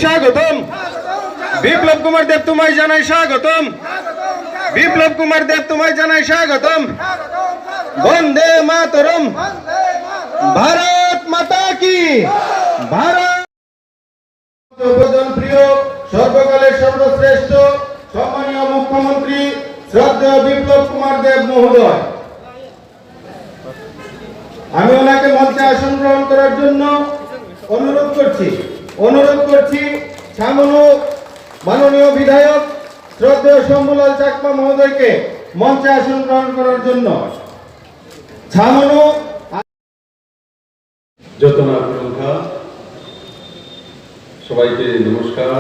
স্বাগতম। বিপ্লব কুমার দেব তোমায় জানাই স্বাগতম। বিপ্লব কুমার দেব তোমায় জানাই স্বাগতম। বন্দে মাতরম। ভারত মাতা কি। ভারত প্রিয় সর্বকালের সর্বশ্রেষ্ঠ সম্মানীয় মুখ্যমন্ত্রী শ্রদ্ধেয় বিপ্লব কুমার দেব মহোদয়, আমি ওনাকে মঞ্চে আসন গ্রহণ করার জন্য অনুরোধ করছি ছামনু মাননীয় বিধায়ক শ্রদ্ধেয় শম্ভুলাল চাকমা মহোদয়কে মঞ্চে আসন গ্রহণ করার জন্য। ছামনু যতনা প্রখ্যা সবাইকে নমস্কার।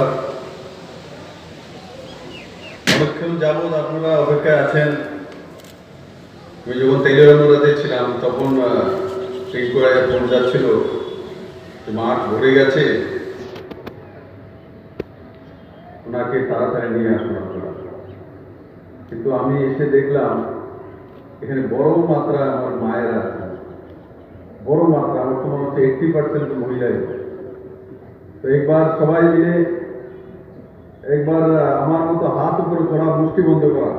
অনেকক্ষণ যাবৎ আপনারা অপেক্ষায় আছেন। আমি যখন তেলেরাতে ছিলাম তখন ঠিক করে ফোন যাচ্ছিল মাঠ ভরে গেছে, ওনাকে তাড়াতাড়ি নিয়ে আসুন আপনারা। কিন্তু আমি এসে দেখলাম এখানে বড় মাত্রা আমার মায়েরা আছেন, বড় মাত্রা, আমার তো মনে হচ্ছে 80% মহিলাই। তো একবার সবাই মিলে একবার আমার মতো হাত উপরে করা, মুষ্টি বন্ধ করা।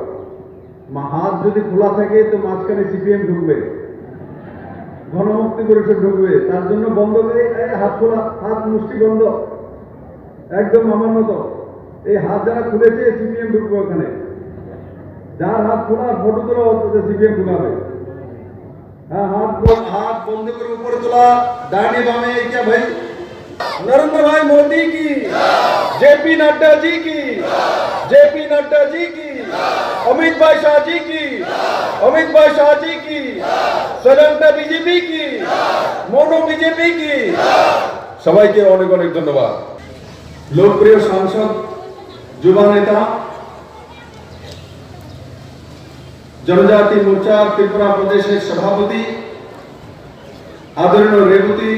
হাত যদি খোলা থাকে তো মাঝখানে সিপিএম ঢুকবে, গণমুক্তি পরিষদ ঢুকবে, তার জন্য বন্ধ করে হাত খোলা, হাত মুষ্টি বন্ধ একদম আমার মতো। এই হাত যারা খুলেছে সিপিএম ঢুকবে ওখানে, যার হাত খোলা ফটো তোলা সিপিএম ঢুকাবে। হ্যাঁ, হাত বন্ধ করে উপরে তোলা, ডানে বামে। क्या भाई नरेंद्र भाई मोदी की, जेपी नड्डा जी की, जेपी नड्डा जी की, अमित भाई शाह जी की, अमित भाई शाह जी की, सलंटा बीजेपी की, मोनो बीजेपी की। সবাইকে অনেক অনেক ধন্যবাদ। লোকপ্রিয় সাংসদ, যুবা নেতা, জনজাতি মোর্চা ত্রিপুরা প্রদেশের সভাপতি আদরণীয় রেবতী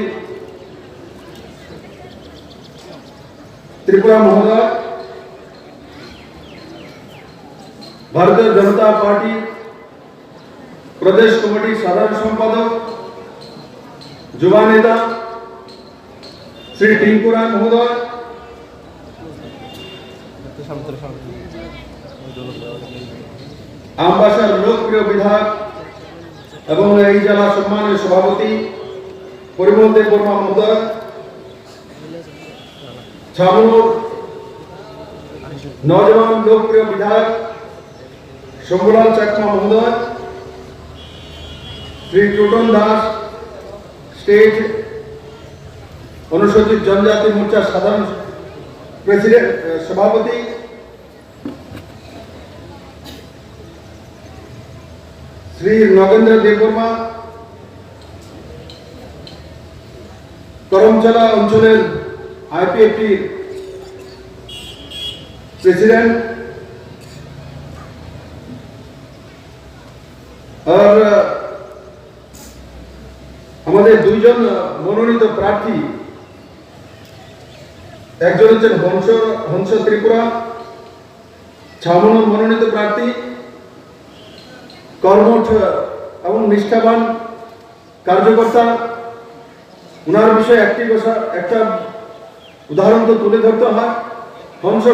ত্রিপুরা মহোদয়, ভারতীয় জনতা পার্টি প্রদেশ কমিটির সাধারণ সম্পাদক, যুবা নেতা শ্রী টিঙ্কু রায় মহোদয়, আমবাসার লোকপ্রিয় বিধায়ক এবং এই জেলা সম্মানীয় সভাপতি পরিমল দেব বর্মা মহোদয়, ছামনুর নौजवान लोकप्रिय विधायक शंभुलाल चाकमा महोदय, श्री टोटन दास स्टेट अनुसूचित जनजाति मोर्चा साधारण प्रेसिडेंट सभापति, श्री नगेंद्र देवबर्मा करमचला अंचलेर आईपीएफटी प्रेसिडेंट और हमारे दुईजन मनोनीत प्रार्थी, একজন হচ্ছেন হংস ত্রিপুরা ছামনু মনোনীত প্রার্থী, কর্মঠ এবং নিষ্ঠাবান কার্যকর্তা। উনার বিষয়ে একটা উদাহরণ তো তুলে ধরতে হয়। হংস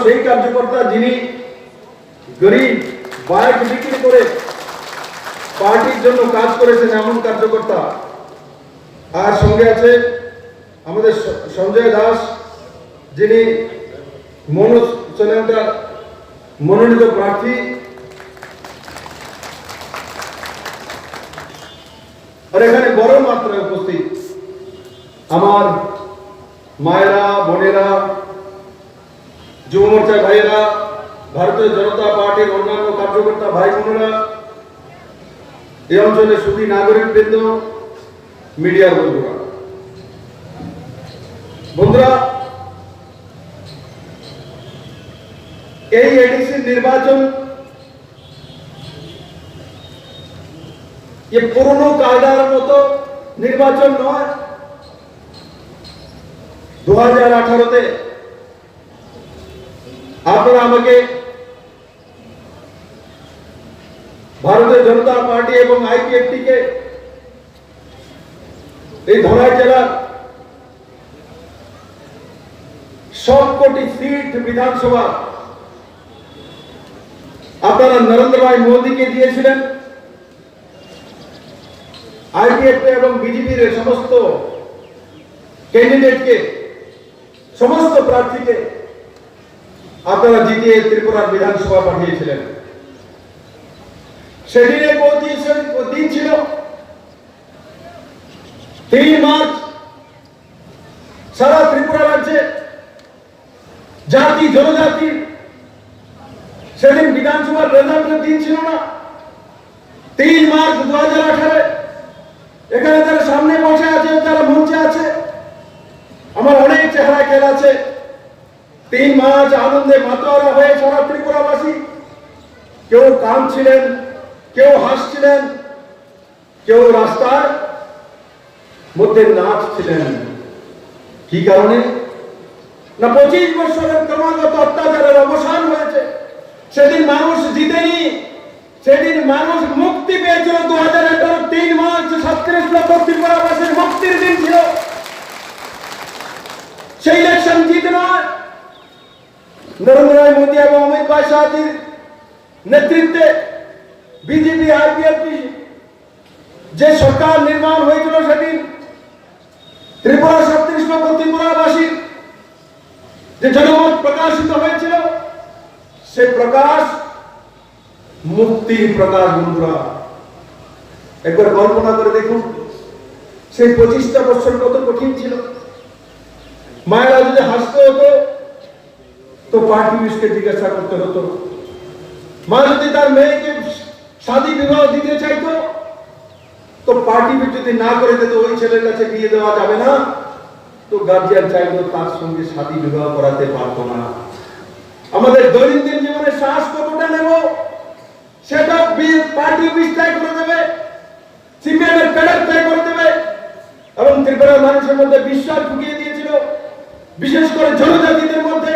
সেই কার্যকর্তা যিনি গরিব বাইক বিক্রি করে পার্টির জন্য কাজ করেছেন, এমন কার্যকর্তা। আর সঙ্গে আছে আমাদের সঞ্জয় দাস, যিনি মনোনীত প্রার্থী। আর এখানে বড় মাত্রায় উপস্থিত আমার মায়েরা, বোনেরা, যুব মোর্চার ভাইয়েরা, ভারতীয় জনতা পার্টির অন্যান্য কার্যকর্তা ভাই বোনেরা, এই অঞ্চলের সুধী নাগরিক বৃন্দ, মিডিয়ার বন্ধুরা, এই এডিসি নির্বাচন পুরনো কায়দার মতো নির্বাচন নয়। 2018-তে আপনারা আমাকে ভারতীয় জনতা পার্টি এবং আইপিএফটি কে এই ধলাই জেলার সবকটি সিট বিধানসভা আপনারা নরেন্দ্র ভাই মোদীকে দিয়েছিলেন। আইপিএফ এবং বিজেপির সমস্ত ক্যান্ডিডেটকে, সমস্ত প্রার্থীকে আপনারা জিতিয়ে ত্রিপুরার বিধানসভা পাঠিয়েছিলেন। সেদিনে দিন ছিল 3 মার্চ। সারা ত্রিপুরা রাজ্যে জাতি জনজাতি সেদিন বিধানসভার রেজাল্টের দিন ছিল না। 3 মার্চ 2018 এখানে যারা সামনে বসে আছে, যারা মঞ্চে আছে, আমার অনেক চেহারা খেলা আছে। 3 মার্চ আনন্দে মাতোয়ারা হয়ে সারা ত্রিপুরাবাসী কেউ কাঁদছিলেন, কেউ হাসছিলেন, কেউ রাস্তার মধ্যে নাচছিলেন। কি কারণে? না 25 বছরের ক্রমাগত অত্যাচারের অবসান হয়েছে। সেদিন মানুষ জিতেনি, সেদিন মানুষ মুক্তি পেয়েছিল। 2018 3 মার্চ 37 লক্ষ ত্রিপুরাবাসীর মুক্তির দিন ছিল। সেই ইলেকশন জিত নয়, নরেন্দ্র মোদী এবং অমিত শাহের নেতৃত্বে বিজেপি আইপিএফ যে সরকার নির্মাণ হয়েছিল, সেদিন ত্রিপুরা 37 লক্ষ ত্রিপুরাবাসীর যে জনমত প্রকাশিত হয়েছিল, সে প্রকাশ মুক্তির প্রকাশ। বন্ধুরা, একবার কল্পনা করে দেখুন, সেই 25টা বছর কত কঠিন ছিল। মায়েরা যদি হাসতে হতো তো পার্টি অফিসকে জিজ্ঞাসা করতে হতো। মা যদি তার মেয়েকে শাদী বিবাহ দিতে চাইতো তো পার্টি যদি না করে দিত, ওই ছেলের কাছে বিয়ে দেওয়া যাবে না, তো গার্জিয়ান চাইতো তার সঙ্গে শাদী বিবাহ করাতে পারতো না। আমাদের দৈনন্দিন জীবনে শ্বাস কতটা নেব সেটা পার্টি অফিস তয় করে দেবে, সিপিএম এর ক্যাডার তয় করে দেবে। এবং ত্রিপুরার মানুষের মধ্যে বিশ্বাস ঢুকিয়ে দিয়েছিল, বিশেষ করে জনজাতিদের মধ্যে,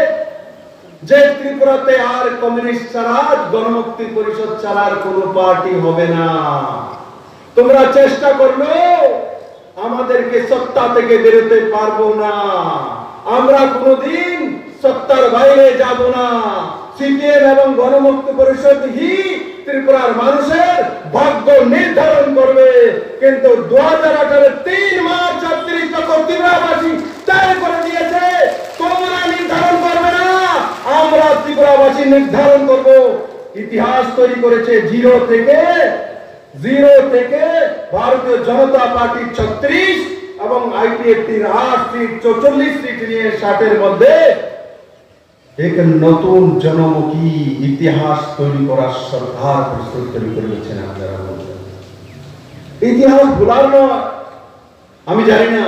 যে ত্রিপুরাতে আর কমিউনিস্ট ছাড়া, গণমুক্তি পরিষদ ছাড়ার কোন পার্টি হবে না। তোমরা চেষ্টা করলো, আমাদেরকে সত্তা থেকে বেরোতে পারবো না, আমরা কোনোদিন সত্তার বাইরে যাব না। সিপিএম এবং গণমুক্তি পরিষদ হি ত্রিপুরার মানুষের ভাগ্য নির্ধারণ করবে। কিন্তু 2018 3 মার্চ 36 লক্ষ ত্রিপুরাবাসী তয় করে দিয়েছে, তোমরা নির্ধারণ করবে না, আমরা ত্রিপুরাবাসী নির্ধারণ করব। ইতিহাস তৈরি করেছে জিরো থেকে ভারতীয় জনতা পার্টি 36 এবং আইপিএফটির 8 সিট, 44 সিট নিয়ে 60 মধ্যে এক নতুন জনমুখী ইতিহাস তৈরি করার সরকার প্রস্তুত তৈরি করেছেন। আপনারা বলছেন ইতিহাস ভুলার নয়। আমি জানি না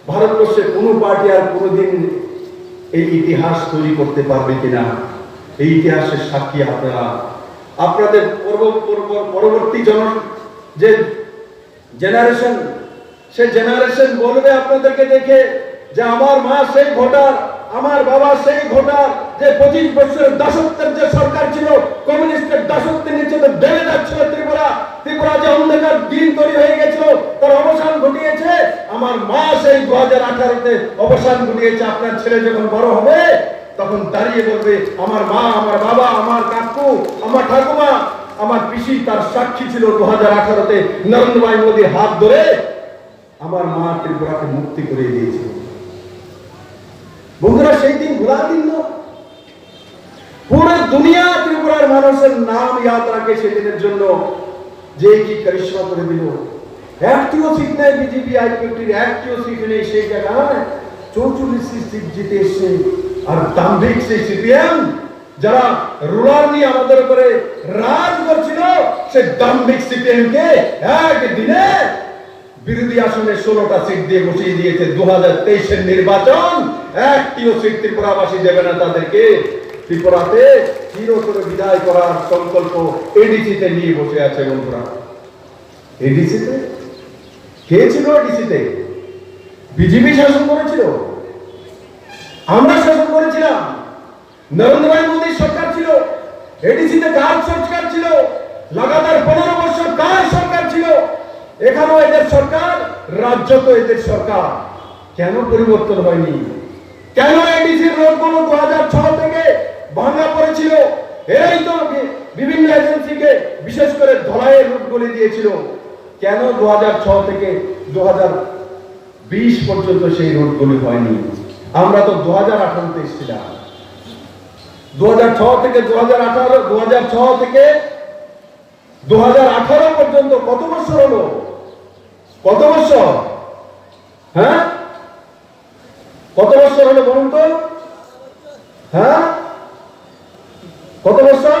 ভারতবর্ষে কোন পার্টি আর কোনদিন এই ইতিহাস তৈরি করতে পারবে কিনা। এই ইতিহাসের সাক্ষী আপনারা। আপনাদের পরবর্তী যে জেনারেশন, সে জেনারেশন বলবে আপনাদেরকে দেখে যে আমার মা সেই ভোটার, আমার বাবা সেই ভোটার, যে 25 বছরের দাসত্বের যে সরকার ছিল, কমিউনিস্টের দাসত্বের নিচে বেড়ে যাচ্ছিল ত্রিপুরা যে অন্ধকার দিন তৈরি হয়ে গেছিল, তার অবসান ঘটিয়েছে আমার মা। সেই 2018-তে অবসান ঘটিয়েছে। আপনার ছেলে যখন বড় হবে তখন দাঁড়িয়ে বলবে আমার মা, আমার বাবা, আমার কাকু, আমার ঠাকুমা, আমার পিসি তার সাক্ষী ছিল 2018-তে নরেন্দ্র ভাই মোদীর হাত ধরে আমার মা ত্রিপুরাকে মুক্তি করে দিয়েছিল। বন্ধুরা, সেই দিন ভোলা দিন না। পুরো দুনিয়া ত্রিপুরার মানুষের নাম ইয়াদ রাখে সেদিনের জন্য, যে কি করিশ্মা করে দিল। একটিও সিট নেই বিজেপি আইপিএফটির, একটিও সিট নেই। সেই জায়গায় 44 সিট জিতে এসছে। আর দাম্ভিক সেই সিপিএম যারা রুলার নিয়ে আমাদের উপরে রাজ করছিল, সেই দাম্ভিক সিপিএম কে একদিনে বিরোধী আসনে 16টা সিট দিয়ে বসিয়ে দিয়েছে। 2023-এর নির্বাচন একটিও সিট ত্রিপুরাবাসী দেবে না তাদেরকে। ত্রিপুরাতে চিরতরে বিদায় করার সংকল্প এডিসিতে নিয়ে বসে আছে। বন্ধুরা, এডিসিতে কে ছিল? এডিসিতে বিজেপি শাসন করেছিল, আমরা শাসন করেছিলাম, নরেন্দ্র ভাই মোদীর সরকার ছিল। এডিসিতে কার সরকার ছিল? লাগাতার 15 বছর কার সরকার ছিল? এখানেও এদের সরকার, রাজ্য তো এদের সরকার। কেন পরিবর্তন হয়নি? কেন এডিসির রোডগুলো 2006 থেকে ভাঙা পড়েছিল? এই তো বিভিন্ন এজেন্সিকে বিশেষ করে ধলাইয়ের রুটগুলি দিয়েছিল। কেন 2006 থেকে 2020 পর্যন্ত সেই রোডগুলি হয়নি? আমরা তো 2018 তে এসেছিলাম। 2006 থেকে 2018 পর্যন্ত কত বছর হলো? কত বছর? হ্যাঁ, কত বছর হলো বলুন তো? হ্যাঁ, কত বছর?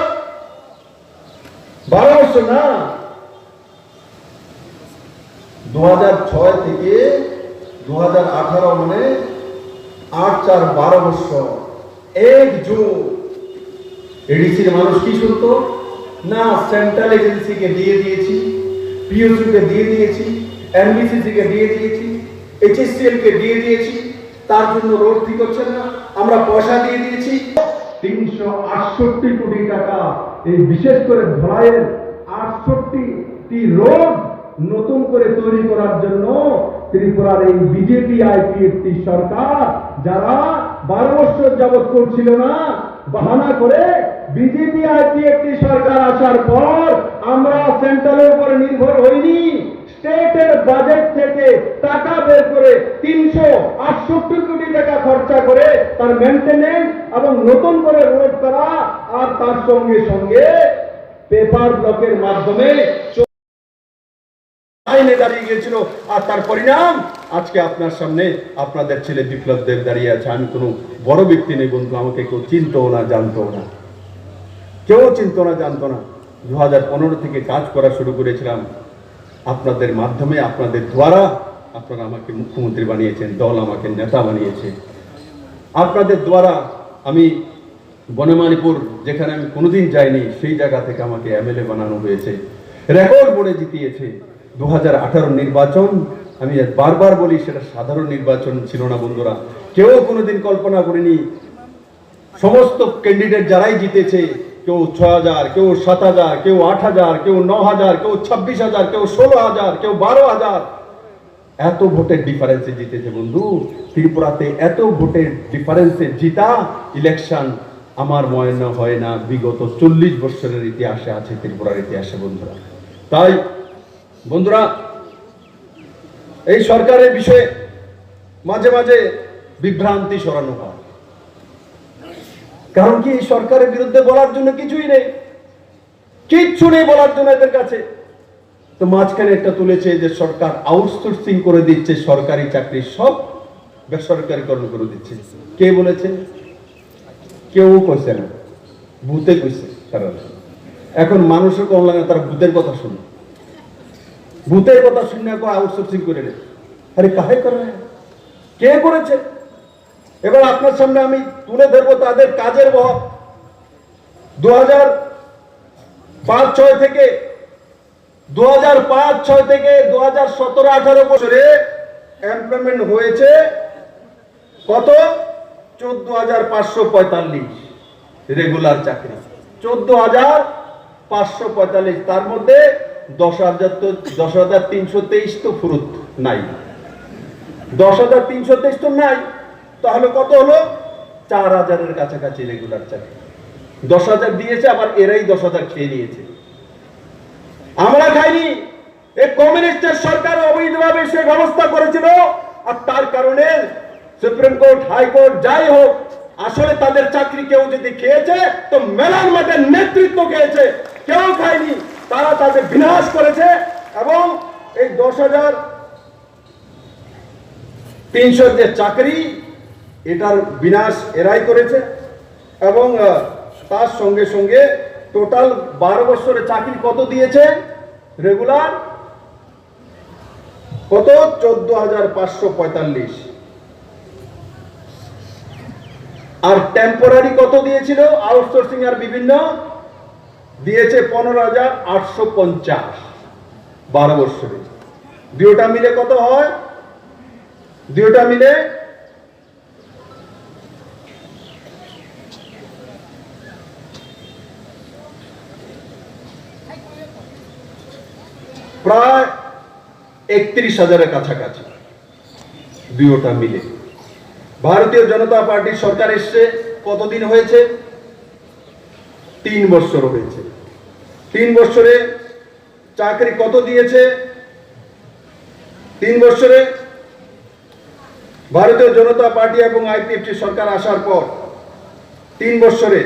12 বছর না? 2006 থেকে 2018 মানে 8-4-12 বছর। এক যুগ। এডিসির মানুষ কি শুনতো? না, সেন্ট্রাল এজেন্সিকে দিয়ে দিয়েছি, পিওসি কে দিয়ে দিয়েছি, এনবিসিসি কে দিয়ে দিয়েছি, এইচএসসিএল কে দিয়ে দিয়েছি, তার জন্য রোড ঠিক হচ্ছে না, আমরা পয়সা দিয়ে দিয়েছি। 368 কোটি টাকা এই বিশেষ করে ধলাইয়ের 68টি রোড নতুন করে তৈরি করার জন্য ত্রিপুরার এই বিজেপি আইপিএফটি সরকার, যারা 12 বছর যাবৎ করছিল না, বাহানা করে বিজেপি আইপিএফটি সরকার আসার পর আমরা সেন্ট্রালের উপরে নির্ভর হইনি, স্টেটের বাজেট থেকে টাকা বের করে 368 কোটি টাকা খরচা করে তার মেইনটেনেন্স এবং নতুন করে রোড করা, আর তার সঙ্গে সঙ্গে পেপার ব্লকের মাধ্যমে আইনে দাঁড়িয়ে গিয়েছিল। আর তার পরিণাম আজকে আপনার সামনে আপনাদের ছেলে বিপ্লব দেব দাঁড়িয়ে আছে। আমি কোনো বড় ব্যক্তি নেই বন্ধু, আমাকে কেউ চিনতো না, জানতো না, কেউ চিনতো না, জানতো না। 2015 থেকে কাজ করা শুরু করেছিলাম আপনাদের মাধ্যমে, আপনাদের দ্বারা। আপনারা আমাকে মুখ্যমন্ত্রী বানিয়েছেন, দল আমাকে নেতা বানিয়েছে। আপনাদের দ্বারা আমি বনমালীপুর, যেখানে আমি কোনোদিন যাইনি, সেই জায়গা থেকে আমাকে এমএলএ বানানো হয়েছে, রেকর্ড বোর্ডে জিতিয়েছে। 2018 নির্বাচন, আমি বারবার বলি, সেটা সাধারণ নির্বাচন ছিল না বন্ধুরা। কেউ কোনোদিন কল্পনা করেনি সমস্ত ক্যান্ডিডেট যারাই জিতেছে, কেউ 6000, কেউ 7000, কেউ 8000, কেউ 9000, কেউ 26000, কেউ 16000, কেউ 12000, এত ভোটের ডিফারেন্সে জিতেছে বন্ধু। ত্রিপুরাতে এত ভোটের ডিফারেন্সে জিতা ইলেকশন আমার মনে হয় না বিগত 40 বছরের ইতিহাসে আছে ত্রিপুরার ইতিহাসে বন্ধুরা। তাই বন্ধুরা, এই সরকারের বিষয়ে মাঝে মাঝে বিভ্রান্তি সরানো হয়। কারণ কি, এই সরকারের বিরুদ্ধে বলার জন্য কিছুই নেই, কিচ্ছু নেই বলার জন্য এদের কাছে। তো মাঝখানে একটা তুলেছে যে সরকার আউটসোর্সিং করে দিচ্ছে, সরকারি চাকরি সব বেসরকারীকরণ করে দিচ্ছে। কে বলেছে? কেউ কইছে না, ভূতে কইছে। কারণ এখন মানুষের কম লাগে, তারা ভূতের কথা শুনে, ভূতের কথা শুনে আউটসোর্সিং করে নেয়। আরে কাহে করে, কে করেছে? এবার আপনার সামনে আমি তুলে ধরবো তাদের কাজের বহর। 2005-06 থেকে 2017-18 বছরে এমপ্লয়মেন্ট হয়েছে কত? 14,545 রেগুলার চাকরি, 14,545। তার মধ্যে 10,323 তো ফুরুত নাই, 10,323 তো নাই। তাহলে কত হলো? 4,000-এর কাছাকাছি রেগুলার চাকরি। 10,000 দিয়েছে, আবার এরাই 10,000 খেয়ে নিয়েছে। আমরা খাইনি, এই কমিউনিস্টের সরকার অবৈধভাবে সে ব্যবস্থা করেছিল। আর তার কারণে সুপ্রিম কোর্ট, হাইকোর্ট যাই হোক, আসলে তাদের চাকরি কেউ যদি খেয়েছে তো মেলার মাঠের নেতৃত্ব খেয়েছে, কেউ খায়নি। তারা তাদের বিনাশ করেছে এবং এই 10,300 যে চাকরি, এটার বিনাশ এরাই করেছে। এবং তার সঙ্গে সঙ্গে টোটাল 12 বছরের চাকরি কত দিয়েছে রেগুলার? কত? 14,545। আর টেম্পোরারি কত দিয়েছিল? আউটসোর্সিং আর বিভিন্ন দিয়েছে 15,850 12 বছরে। দুটোটা মিলে কত হয়? দুটোটা মিলে প্রায় 31,000-এর কাছাকাছি, দুটোটা মিলে ভারতীয় জনতা পার্টির সরকার এসছে কতদিন হয়েছে? 3 বছর হয়েছে। 3 বছরে চাকরি কত দিয়েছে? 3 বছরে ভারতীয় জনতা পার্টি এবং আইপিএফটি সরকার আসার পর 3 বছরে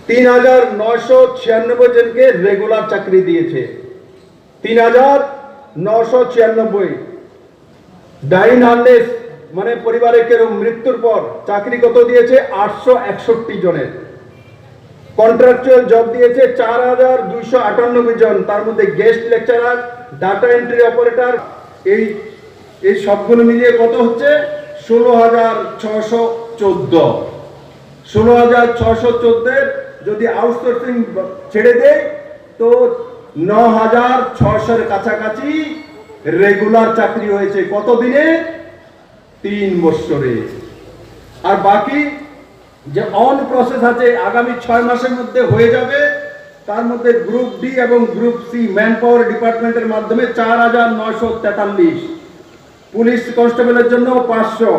3,996 জনকে রেগুলার চাকরি দিয়েছে। 3,996। ডাইন হার্নেস মানে পরিবারের কেউ মৃত্যুর পর চাকরি কত দিয়েছে? 861 জনের। কন্ট্রাকচুয়াল জব দিয়েছে 4,298 জন, তার মধ্যে guest lecturer, data entry operator, এই সবগুলো মিলিয়ে কত হচ্ছে? 16,614। 16,614 যদি আউটসোর্সিং ছেড়ে দেয় তো 9,600-এর কাছাকাছি রেগুলার চাকরি হয়েছে। কত দিনে? 3 বছরে। আর বাকি যে অন প্রসেস আছে আগামী 6 মাসের মধ্যে হয়ে যাবে, তার মধ্যে গ্রুপ ডি এবং গ্রুপ সি ম্যান পাওয়ার ডিপার্টমেন্টের মাধ্যমে 4,943, পুলিশ কনস্টেবলের জন্য 500,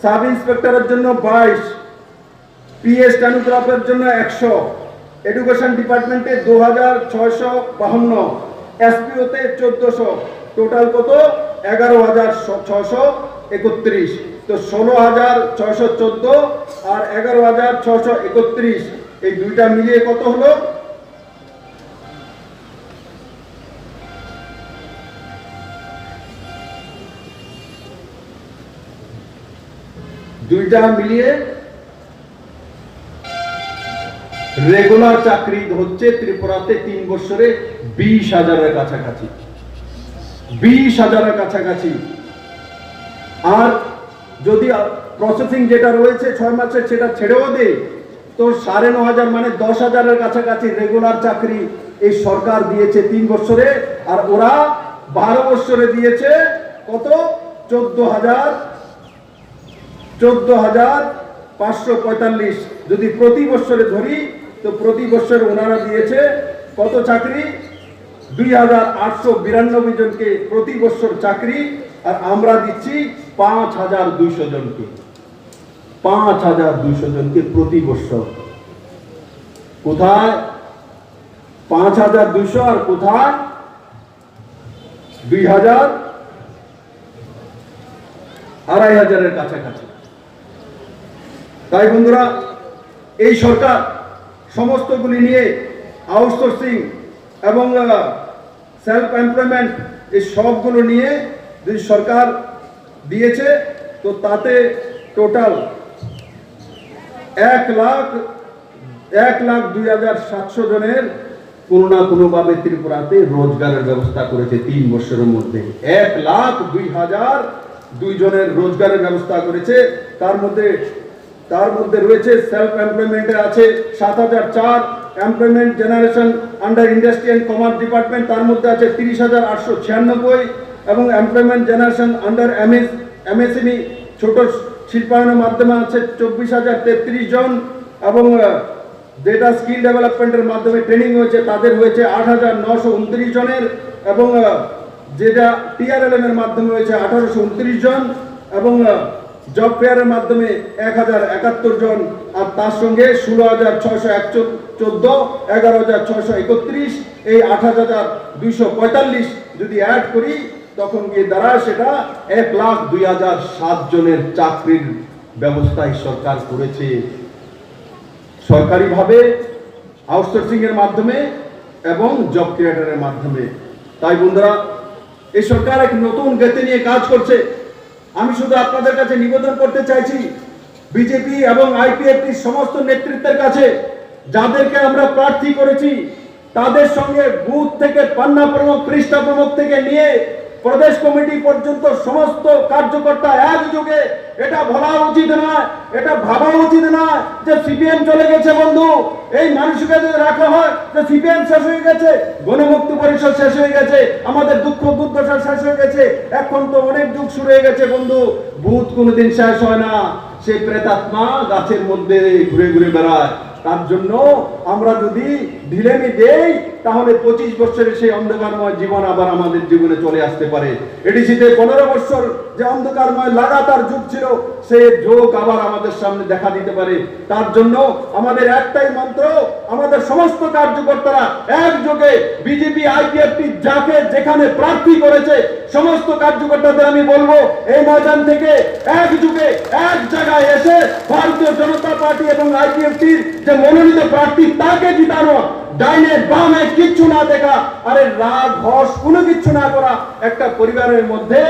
সাব ইন্সপেক্টরের জন্য 22, পিএস স্টেনোগ্রাফের জন্য 100, এডুকেশন ডিপার্টমেন্টে 2,652, এসপিওতে 1,400, টোটাল কত? 11,631। তো 16,614 আর 11,631 এই দুইটা মিলিয়ে কত হলো? দুইটা মিলিয়ে রেগুলার চাকরি হচ্ছে ত্রিপুরাতে 3 বছরে 20,000-এর কাছাকাছি। 20,000-এর কাছাকাছি। আর যদি প্রসেসিং যেটা রয়েছে 6 মাসের সেটা ছেড়েও দেয় তো 9,500 মানে 10,000-এর কাছাকাছি রেগুলার চাকরি এই সরকার দিয়েছে 3 বছরে। আর ওরা 12 বছরে দিয়েছে কত? 14,545। যদি প্রতি বছরে ধরি তো প্রতি বছর ওনারা দিয়েছে কত চাকরি? 2,892 জনকে প্রতি বছর চাকরি। আর আমরা দিচ্ছি 5,200 জনকে। 5,200 জনকে প্রতি বছর। কোথায় 5,200 আর কোথায় 2,000? 2,500-এর কাছাকাছি। তাই বন্ধুরা, এই সরকার সমস্তগুলি নিয়ে আউটসোর্সিং এবং সেলফ এমপ্লয়মেন্ট এই সবগুলো নিয়ে যদি সরকার দিয়েছে তো তাতে টোটাল 1,02,700 জনের কোনো না কোনোভাবে ত্রিপুরাতে রোজগারের ব্যবস্থা করেছে 3 বছরের মধ্যে। 1,02,002 জনের রোজগারের ব্যবস্থা করেছে। তার মধ্যে রয়েছে সেলফ এমপ্লয়মেন্টে আছে 7,004, employment generation under industry and commerce department তার মধ্যে আছে 30,896 এবং এমপ্লয়মেন্ট জেনারেশন আন্ডার এমএসএমই ছোট শিল্পায়নের মাধ্যমে আছে 24,033 জন এবং ডেটা স্কিল ডেভেলপমেন্টের মাধ্যমে ট্রেনিং হয়েছে তাদের হয়েছে 8,929 জনের এবং যেটা টিআরএলএম এর মাধ্যমে হয়েছে 1,829 জন এবং জব ফেয়ারের মাধ্যমে 1,071 জন। আর তার সঙ্গে 16,614, 11,631, এই 8,245 যদি অ্যাড করি তখন গিয়ে দাঁড়ায় সেটা 1,02,007 জনের চাকরির ব্যবস্থায় সরকার করেছে সরকারিভাবে, আউটসোর্সিং এর মাধ্যমে এবং জব ক্রিয়েটরের মাধ্যমে। তাই বন্ধুরা, এই সরকার এক নতুন গতি নিয়ে কাজ করছে। আমি শুধু আপনাদের কাছে নিবেদন করতে চাইছি বিজেপি এবং আইপিএফটি সমস্ত নেতৃত্বের কাছে, যাদেরকে আমরা প্রার্থী করেছি তাদের সঙ্গে বুথ থেকে পান্না প্রমুখ, পৃষ্ঠা প্রমুখ থেকে নিয়ে প্রদেশ কমিটি পর্যন্ত সমস্ত কার্যকর্তা একযোগে এটা বলা উচিত নয়, এটা ভাবা উচিত নয় যে সিপিএম চলে গেছে। বন্ধু, এই মানুষকে যদি রাখা হয় যে সিপিএম শেষ হয়ে গেছে, গণমুক্তি পরিষদ শেষ হয়ে গেছে, আমাদের দুঃখ দুর্দশা শেষ হয়ে গেছে, এখন তো অনেক যুগ শুরু হয়ে গেছে। বন্ধু, ভূত কোনোদিন শেষ হয় না, সেই প্রেতাত্মা গাছের মধ্যে ঘুরে ঘুরে বেড়ায়। তার জন্য আমরা যদি ঢিলেমি দেই তাহলে 25 বছরের সেই অন্ধকারময় জীবন আবার আমাদের জীবনে চলে আসতে পারে। এডিসিতে 15 বছর যে অন্ধকারময় লাগাতার যুগ ছিল, সে যুগ আবার আমাদের সামনে দেখা দিতে পারে। তার জন্য আমাদের একটাই মন্ত্র, আমাদের সমস্ত কার্যকর্তারা একযোগে বিজেপি আইপিএফটি যাকে যেখানে প্রার্থী করেছে সমস্ত কার্যকর্তাদের আমি বলবো এই ময়দান থেকে একযোগে এক জায়গায় এসে ভারতীয় জনতা পার্টি এবং আইপিএফটির যে মনোনীত প্রার্থী তাকে জিতানো, ডাইনে বামে কিচ্ছু না দেখা, আরে রাগ হস কোনো কিচ্ছু না করা। একটা পরিবারের মধ্যে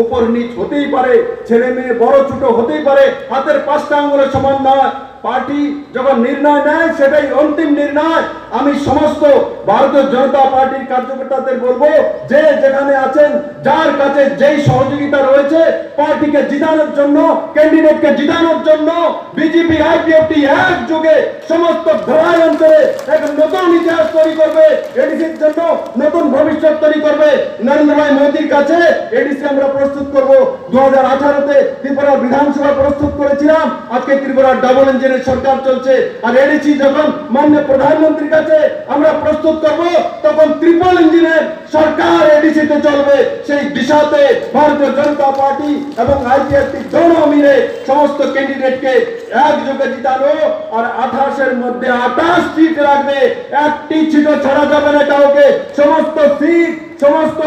উপর নিচ হতেই পারে, ছেলে মেয়ে বড় ছোট হতেই পারে, হাতের 5টা আঙ্গুলের সমান নয়। পার্টি যখন নির্ণয় নেয় সেটাই অন্তিম নির্ণয়। আমি সমস্ত ভারতীয় জনতা পার্টির কার্যকর্তাদের বলবো যে যেখানে আছেন, যার কাছে যেই সহযোগিতা রয়েছে পার্টিকে জিতানোর জন্য, ক্যান্ডিডেটকে জিতানোর জন্য বিজেপি আইপিএফটি একযোগে সমস্ত ধরাই অঞ্চলে এক নতুন ইতিহাস তৈরি করবে, এডিসির জন্য নতুন ভবিষ্যৎ তৈরি করবে। নরেন্দ্র ভাই মোদীর কাছে এডিসি আমরা প্রস্তুত করব। 2018-তে ত্রিপুরা বিধানসভা প্রস্তুত করেছিলাম, আজকে ত্রিপুরার ডাবল ইঞ্জিনের সরকার চলছে। আর এডিসি যখন মাননীয় প্রধানমন্ত্রীর কাছে আমরা প্রস্তুত করব, তখন ট্রিপল ইঞ্জিনের সরকার এডিসিতে চলবে। সেই দিশাতে ভারতীয় জনতা পার্টি এবং আইপিএফটি দোনো মিলে সমস্ত ক্যান্ডিডেটকে একযোগে জিতানো, আর 28-এর মধ্যে 28 সিট রাখবে, একটি সিটও ছাড়া যাবে না কাউকে। সমস্ত সিট সমস্ত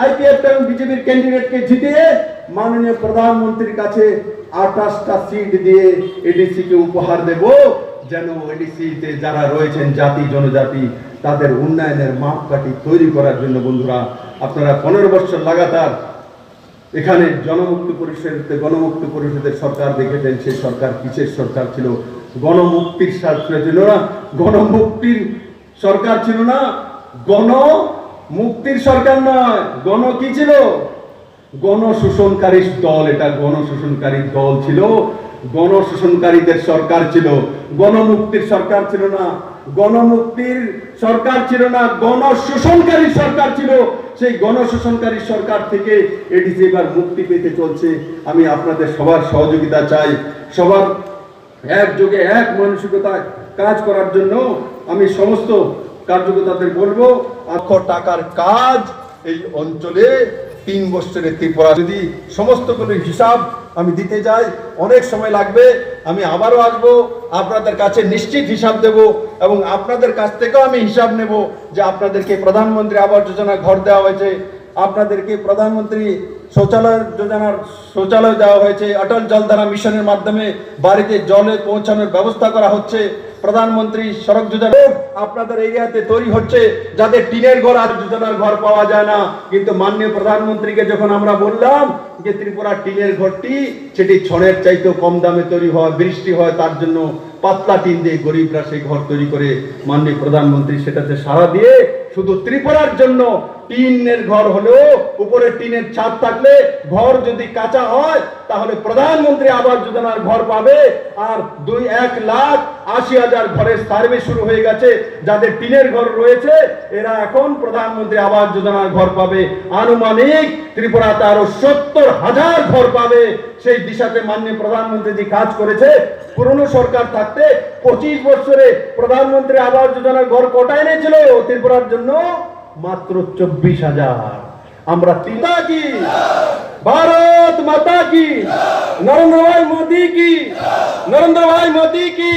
আইপিএফ এবং বিজেপির ক্যান্ডিডেটকে জিতিয়ে মাননীয় প্রধানমন্ত্রীর কাছে 28টা সিট দিয়ে এডিসি কে উপহার দেব, যেন এডিসিতে যারা রয়েছেন জাতি জনজাতি তাদের উন্নয়নের মাপকাঠি তৈরি করার জন্য। বন্ধুরা, আপনারা 15 বছর লাগাতার এখানে গণমুক্তি পরিষদের সরকার দেখেছেন। সেই সরকার কিসের সরকার ছিল? গণমুক্তির সরকার ছিল না, গণমুক্তির সরকার ছিল না, গণমুক্তির সরকার নয়। গণ কি ছিল? গণশোষণকারী দল। এটা গণশোষণকারী দল ছিল, গণশোষণকারীদের সরকার ছিল, গণমুক্তির সরকার ছিল না, গণমুক্তির সরকার ছিল না, গণশোষণকারী সরকার ছিল। সেই গণশোষণকারী সরকার থেকে এডিসি এবার মুক্তি পেতে চলছে। আমি আপনাদের সবার সহযোগিতা চাই, সবার একযোগে এক মানসিকতায় কাজ করার জন্য আমি সমস্ত কার্যকর্তাদের বলবো, টাকার কাজ এই অঞ্চলে 3 বছরের ত্রিপুরা যদি সমস্ত কোনো হিসাব আমি দিতে যাই অনেক সময় লাগবে। আমি আবারও আসবো, আপনাদের কাছে নিশ্চিত হিসাব দেব এবং আপনাদের কাছ থেকেও আমি হিসাব নেব যে আপনাদেরকে প্রধানমন্ত্রী আবাস যোজনা ঘর দেওয়া হয়েছে, আপনাদেরকে প্রধানমন্ত্রী শৌচালয় যোজনার শৌচালয় দেওয়া হয়েছে, অটল জলধারা মিশনের মাধ্যমে বাড়িতে জলে পৌঁছানোর ব্যবস্থা করা হচ্ছে, প্রধানমন্ত্রী সড়ক যোজনা আপনাদের এরিয়াতে তৈরি হচ্ছে, যাদের টিনের ঘর আর যোজনার ঘর পাওয়া যায় না। কিন্তু মাননীয় প্রধানমন্ত্রীকে যখন আমরা বললাম যে ত্রিপুরা টিনের ঘরটি সেটি ছড়ের চাইতেও কম দামে তৈরি হয়, বৃষ্টি হয়, তার জন্য পাতলা টিন দিয়ে গরিবরা সেই ঘর তৈরি করে, মাননীয় প্রধানমন্ত্রী সেটাতে সাড়া দিয়ে শুধু ত্রিপুরার জন্য টিনের ঘর হলেও উপরে টিনের ছাদ থাকলে ঘর যদি কাঁচা হয় তাহলে প্রধানমন্ত্রী আবাস যোজনার ঘর পাবে। আর 1,80,000 ঘরের সার্ভে শুরু হয়ে গেছে, যাদের টিনের ঘর রয়েছে এরা এখন প্রধানমন্ত্রী আবাস যোজনার ঘর পাবে। আনুমানিক ত্রিপুরাতে আরো 70,000 ঘর পাবে। সেই দিশাতে মাননীয় প্রধানমন্ত্রী যে কাজ করেছে, পুরনো সরকার থাকতে 25 বছরে প্রধানমন্ত্রী আবাস যোজনার ঘর কটা এনেছিল ত্রিপুরার জন্য? মাত্র 24,000। আমরা তিনটা কি ভারত মাতা কি, নরেন্দ্র ভাই মোদী কি, নরেন্দ্র ভাই মোদী কি।